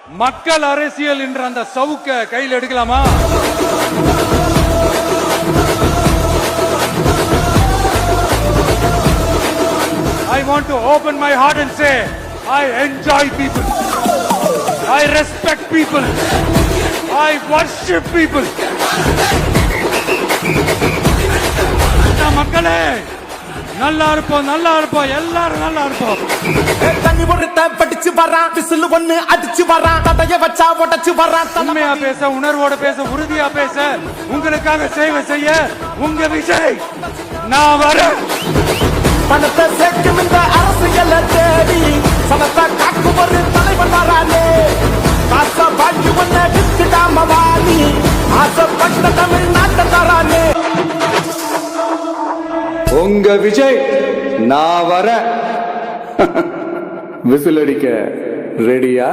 மக்கள் அரசியல் என்ற அந்த சவுக்க கையில் எடுக்கலாமா? I want to open my heart and say, I enjoy people. I respect people. I worship people. மக்களே நல்லா இருப்போம், நல்லா இருப்போம், எல்லாரும் நல்லா இருப்போம். தண்ணி ஒருத்த படிச்சு வரான், விசில் ஒண்ணு அடிச்சு வரான், தடைய வச்சா உடைச்சு வரான். உண்மையா பேச, உணர்வோட பேச, உறுதியா பேச, உங்களுக்காக சேவை செய்ய உங்க விஜய் நான் வரேன். பணத்தை சேர்க்கும் இந்த அரசியலை தேடி சனத்தை காக்கும் ஒரு தலைவன் வரானே. காசை வாங்கி ஒன்ன வித்துடாம வாணி ஆசைப்பட்ட தமிழ்நாட்டை தரானே. உங்க விஜய் நான் வரேன். விசில் அடிக்க ரெடியா?